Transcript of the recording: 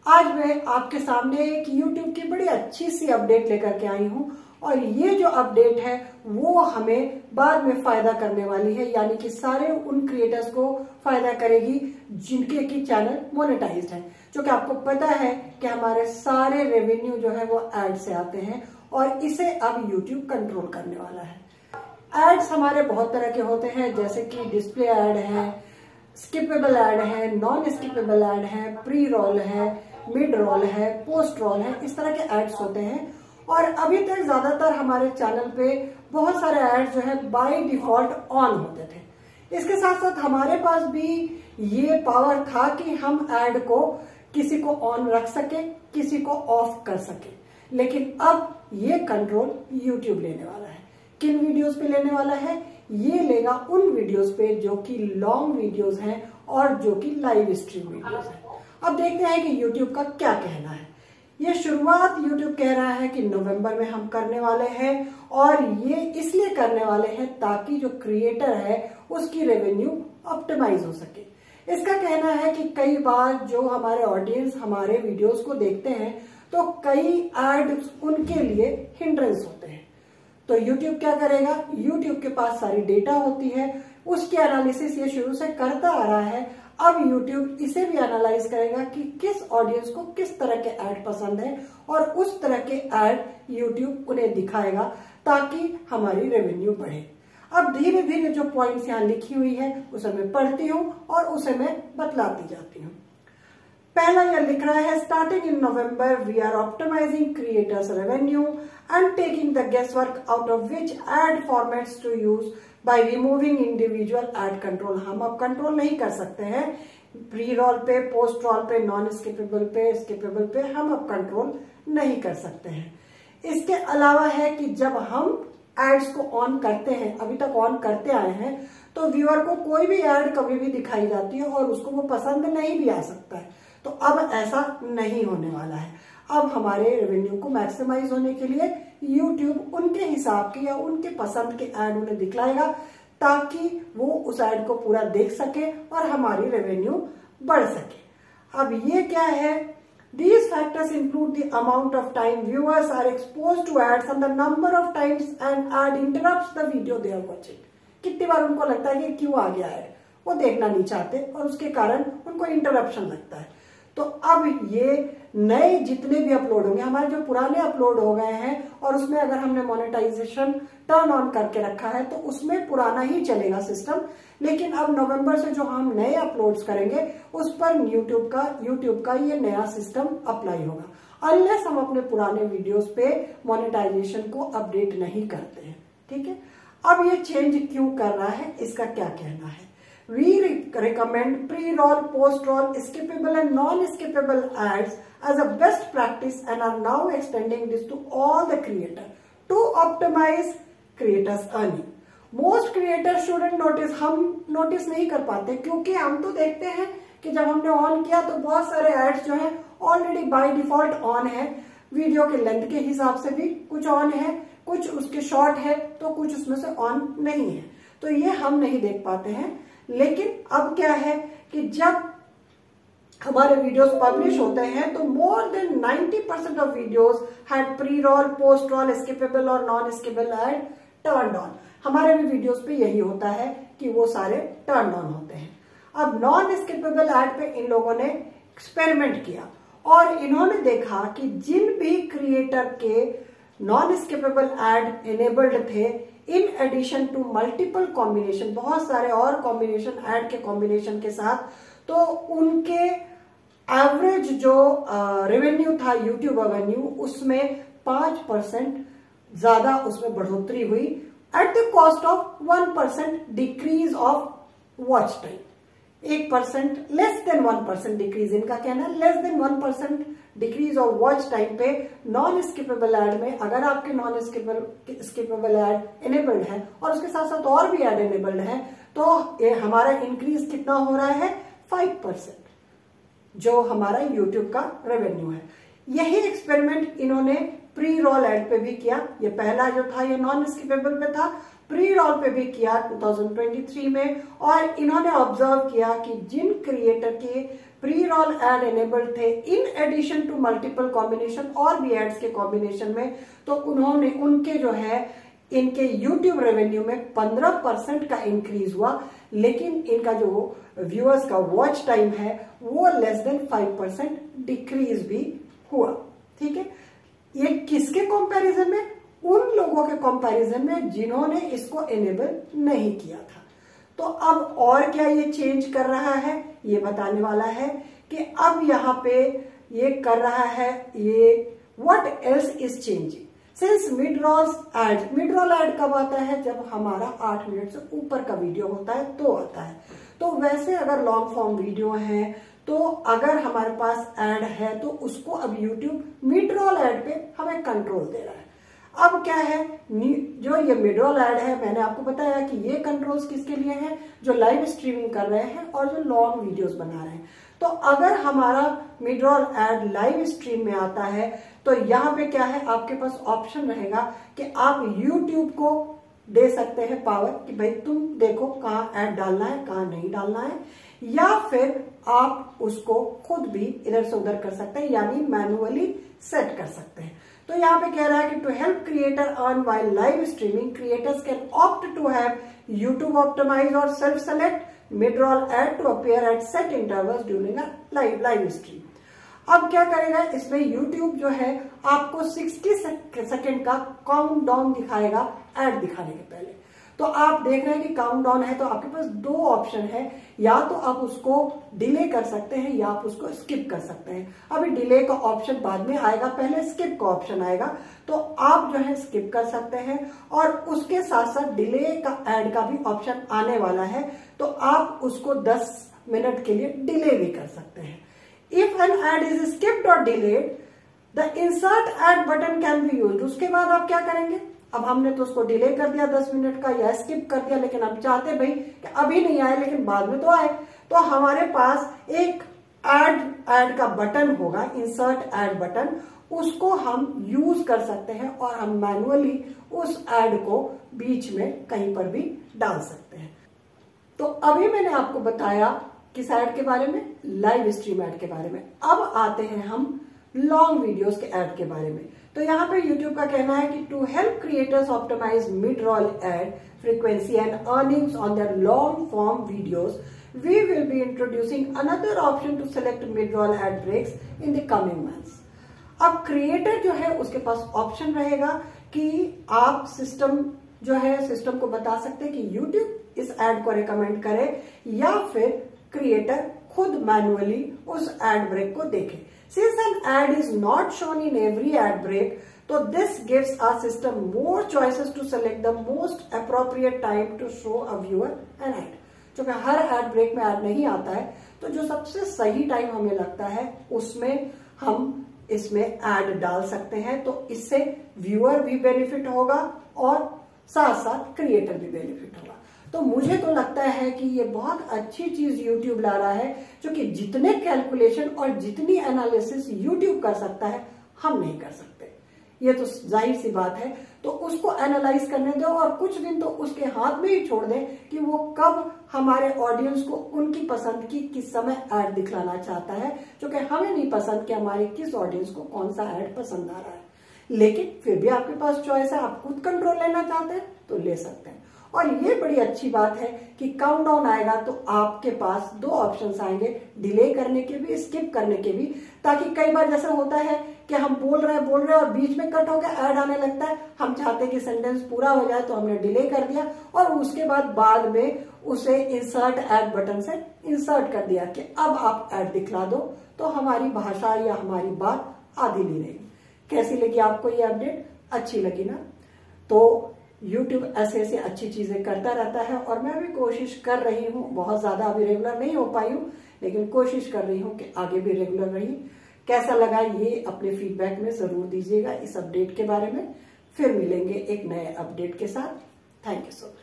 आज मैं आपके सामने एक YouTube की बड़ी अच्छी सी अपडेट लेकर के आई हूँ और ये जो अपडेट है वो हमें बाद में फायदा करने वाली है, यानी कि सारे उन क्रिएटर्स को फायदा करेगी जिनके की चैनल मोनेटाइज्ड है। जो कि आपको पता है कि हमारे सारे रेवेन्यू जो है वो एड से आते हैं और इसे अब YouTube कंट्रोल करने वाला है। एड्स हमारे बहुत तरह के होते हैं, जैसे कि डिस्प्ले एड है, स्किपेबल एड है, नॉन स्किपेबल एड है, प्री रोल है, मिड रोल है, पोस्ट रोल है, इस तरह के एड्स होते हैं। और अभी तक ज्यादातर हमारे चैनल पे बहुत सारे एड्स जो है बाय डिफॉल्ट ऑन होते थे। इसके साथ साथ हमारे पास भी ये पावर था कि हम एड को किसी को ऑन रख सके, किसी को ऑफ कर सके, लेकिन अब ये कंट्रोल YouTube लेने वाला है। किन वीडियोस पे लेने वाला है? ये लेगा उन वीडियोस पे जो कि लॉन्ग वीडियोस हैं और जो कि लाइव स्ट्रीम वीडियोस हैं। अब देखते हैं कि YouTube का क्या कहना है। ये शुरुआत YouTube कह रहा है कि नवंबर में हम करने वाले हैं और ये इसलिए करने वाले हैं ताकि जो क्रिएटर है उसकी रेवेन्यू ऑप्टिमाइज हो सके। इसका कहना है कि कई बार जो हमारे ऑडियंस हमारे वीडियोस को देखते हैं तो कई एड्स उनके लिए हिंड्रेंस होते हैं। तो YouTube क्या करेगा? YouTube के पास सारी डेटा होती है, उसकी एनालिसिस ये शुरू से करता आ रहा है। अब YouTube इसे भी एनालाइज करेगा कि किस ऑडियंस को किस तरह के ऐड पसंद है और उस तरह के ऐड YouTube उन्हें दिखाएगा ताकि हमारी रेवेन्यू बढ़े। अब धीरे धीरे जो पॉइंट्स यहाँ लिखी हुई है उसे मैं पढ़ती हूँ और उसे मैं बतलाती जाती हूँ। पहला यह लिख रहा है, starting in November we are optimising creators revenue and taking the guess work out of which ad formats to use by removing individual ad control. हम अब कंट्रोल नहीं कर सकते हैं प्री रोल पे, पोस्ट रोल पे, नॉन स्किपेबल पे, skippable पे हम अब कंट्रोल नहीं कर सकते हैं। इसके अलावा है कि जब हम एड्स को ऑन करते हैं, अभी तक ऑन करते आए हैं, तो व्यूअर को कोई भी एड कभी भी दिखाई जाती है और उसको वो पसंद नहीं भी आ सकता है। तो अब ऐसा नहीं होने वाला है। अब हमारे रेवेन्यू को मैक्सिमाइज होने के लिए YouTube उनके हिसाब के या उनके पसंद के ऐड उन्हें दिखलाएगा ताकि वो उस ऐड को पूरा देख सके और हमारी रेवेन्यू बढ़ सके। अब ये क्या है? These factors include the amount of time viewers are exposed to ads and the number of times an ad interrupts the video they are watching। कितनी बार उनको लगता है कि क्यों आ गया ऐड, वो देखना नहीं चाहते और उसके कारण उनको इंटरप्शन लगता है। तो अब ये नए जितने भी अपलोड होंगे, हमारे जो पुराने अपलोड हो गए हैं और उसमें अगर हमने मोनेटाइजेशन टर्न ऑन करके रखा है तो उसमें पुराना ही चलेगा सिस्टम, लेकिन अब नवंबर से जो हम नए अपलोड्स करेंगे उस पर यूट्यूब का ये नया सिस्टम अप्लाई होगा, अनलेस हम अपने पुराने वीडियोस पे मोनेटाइजेशन को अपडेट नहीं करते हैं। ठीक है, अब ये चेंज क्यों कर रहा है, इसका क्या कहना है? We recommend pre-roll, post-roll, skippable and non-skippable ads as a best practice and are now extending this to all the creators to optimize creators' earning. Most creators shouldn't notice, हम नोटिस नहीं कर पाते क्योंकि हम तो देखते हैं कि जब हमने ऑन किया तो बहुत सारे एड्स जो है ऑलरेडी बाय डिफॉल्ट ऑन है। वीडियो के लेंथ के हिसाब से भी कुछ ऑन है, कुछ उसके शॉर्ट है तो कुछ उसमें से ऑन नहीं है, तो ये हम नहीं देख पाते हैं। लेकिन अब क्या है कि जब हमारे वीडियोस पब्लिश होते हैं तो more than 90% of videos had pre roll, post roll, skippable और non skippable ad turned on. हमारे भी वीडियोस पे यही होता है कि वो सारे टर्न ऑन होते हैं। अब नॉन स्किपेबल ऐड पे इन लोगों ने एक्सपेरिमेंट किया और इन्होंने देखा कि जिन भी क्रिएटर के नॉन स्किपेबल एड एनेबल्ड थे, in addition to multiple combination, बहुत सारे और कॉम्बिनेशन ऐड के कॉम्बिनेशन के साथ, तो उनके एवरेज जो रेवेन्यू था YouTube रेवेन्यू उसमें 5% ज्यादा उसमें बढ़ोतरी हुई at the cost of 1% decrease of watch time. 1%, less than 1% decrease, इनका कहना है less than 1% decrease of watch time पे नॉन स्किपेबल एड में। अगर आपके नॉन स्किपेबल एड एनेबल्ड है और उसके साथ साथ और भी एड एनेबल्ड है तो हमारा इंक्रीज कितना हो रहा है? 5%, जो हमारा YouTube का रेवेन्यू है। यही एक्सपेरिमेंट इन्होंने प्री रोल एड पे भी किया। ये पहला जो था ये नॉन स्किपेबल पे था, प्री रोल पे भी किया 2023 में, और इन्होंने ऑब्जर्व किया कि जिन क्रिएटर के प्री रोल एड एनेबल्ड थे in addition to multiple combination और भी एड्स के कॉम्बिनेशन में, तो उन्होंने उनके जो है इनके YouTube रेवेन्यू में 15% का इंक्रीज हुआ, लेकिन इनका जो व्यूअर्स का वॉच टाइम है वो लेस देन 5% डिक्रीज भी हुआ। ठीक है, ये किसके कंपैरिजन में? उन लोगों के कंपैरिजन में जिन्होंने इसको एनेबल नहीं किया था। तो अब और क्या ये चेंज कर रहा है, ये बताने वाला है कि अब यहाँ पे ये कर रहा है ये what else is changing since mid roll ad कब आता है? जब हमारा 8 मिनट से ऊपर का वीडियो होता है तो आता है। तो वैसे अगर लॉन्ग फॉर्म वीडियो है तो अगर हमारे पास एड है तो उसको अब YouTube मिड रोल एड पे हमें कंट्रोल दे रहा है। अब क्या है, जो ये मिड रोल एड है, मैंने आपको बताया कि ये कंट्रोल्स किसके लिए हैं? जो लाइव स्ट्रीमिंग कर रहे हैं और जो लॉन्ग वीडियोस बना रहे हैं। तो अगर हमारा mid roll ad live stream में आता है तो यहाँ पे क्या है, आपके पास ऑप्शन रहेगा कि आप YouTube को दे सकते हैं पावर कि भाई तुम देखो कहाँ ऐड डालना है कहाँ नहीं डालना है, या फिर आप उसको खुद भी इधर से उधर कर सकते हैं, यानी मैनुअली सेट कर सकते हैं। तो यहाँ पे कह रहा है कि to help creator earn while live streaming, creators can opt to have YouTube optimise और self select mid roll ad to appear at set intervals during a live stream. अब क्या करेगा, इसमें YouTube जो है आपको 60 सेकेंड का काउंट डाउन दिखाएगा एड दिखाने के पहले। तो आप देख रहे हैं कि काउंट डाउन है, तो आपके पास 2 ऑप्शन है, या तो आप उसको डिले कर सकते हैं या आप उसको स्किप कर सकते हैं। अभी डिले का ऑप्शन बाद में आएगा, पहले स्किप का ऑप्शन आएगा, तो आप जो है स्किप कर सकते हैं। और उसके साथ साथ डिले का एड का भी ऑप्शन आने वाला है, तो आप उसको 10 मिनट के लिए डिले भी कर सकते हैं। If an ad is skipped or delayed, the insert ad button can be used। उसके बाद आप क्या करेंगे, अब हमने तो उसको डिले कर दिया 10 मिनट का या स्किप कर दिया, लेकिन हम चाहते भाई कि अभी नहीं आए लेकिन बाद में तो आए, तो हमारे पास एक एड का बटन होगा, इंसर्ट एड बटन, उसको हम यूज कर सकते हैं और हम मैनुअली उस एड को बीच में कहीं पर भी डाल सकते हैं। तो अभी मैंने आपको बताया किस ऐड के बारे में, लाइव स्ट्रीम ऐड के बारे में। अब आते हैं हम लॉन्ग वीडियोस के ऐड के बारे में। तो यहाँ पे YouTube का कहना है कि to help creators optimise mid roll ad frequency and earnings on their long form videos, we will be introducing another option to select mid roll ad breaks in the coming months. अब creator जो है उसके पास option रहेगा कि आप system को बता सकते हैं कि YouTube इस एड को रिकमेंड करे या फिर क्रिएटर खुद मैनुअली उस एड ब्रेक को देखे। Since an ad is not shown in every ad break, so this gives our system more choices to select the most appropriate time to show a viewer an ad। क्योंकि हर add break में add नहीं आता है, तो जो सबसे सही time हमें लगता है उसमें हम इसमें एड डाल सकते हैं। तो इससे व्यूअर भी बेनिफिट होगा और साथ साथ क्रिएटर भी बेनिफिट होगा। तो मुझे तो लगता है कि ये बहुत अच्छी चीज YouTube ला रहा है, जो कि जितने कैलकुलेशन और जितनी एनालिसिस YouTube कर सकता है हम नहीं कर सकते। ये तो जाहिर सी बात है। तो उसको एनालाइज करने दो और कुछ दिन तो उसके हाथ में ही छोड़ दें कि वो कब हमारे ऑडियंस को उनकी पसंद की किस समय ऐड दिखलाना चाहता है, जो कि हमें नहीं पसंद कि हमारे किस ऑडियंस को कौन सा ऐड पसंद आ रहा है। लेकिन फिर भी आपके पास चॉइस है, आप खुद कंट्रोल लेना चाहते हैं तो ले सकते हैं। और ये बड़ी अच्छी बात है कि काउंटडाउन आएगा तो आपके पास 2 ऑप्शंस आएंगे, डिले करने के भी, स्किप करने के भी, ताकि कई बार जैसा होता है कि हम बोल रहे हैं और बीच में कट हो गया, ऐड आने लगता है, हम चाहते हैं कि सेंटेंस पूरा हो जाए तो हमने डिले कर दिया और उसके बाद में उसे इंसर्ट ऐड बटन से इंसर्ट कर दिया कि अब आप ऐड दिखला दो, तो हमारी भाषा या हमारी बात आधी नहीं रहेगी। कैसी लगी आपको ये अपडेट? अच्छी लगी ना? तो YouTube ऐसे अच्छी चीजें करता रहता है और मैं भी कोशिश कर रही हूँ, बहुत ज्यादा अभी रेगुलर नहीं हो पाई हूँ, लेकिन कोशिश कर रही हूँ कि आगे भी रेगुलर रही। कैसा लगा ये अपने फीडबैक में जरूर दीजिएगा इस अपडेट के बारे में। फिर मिलेंगे एक नए अपडेट के साथ। Thank you so much.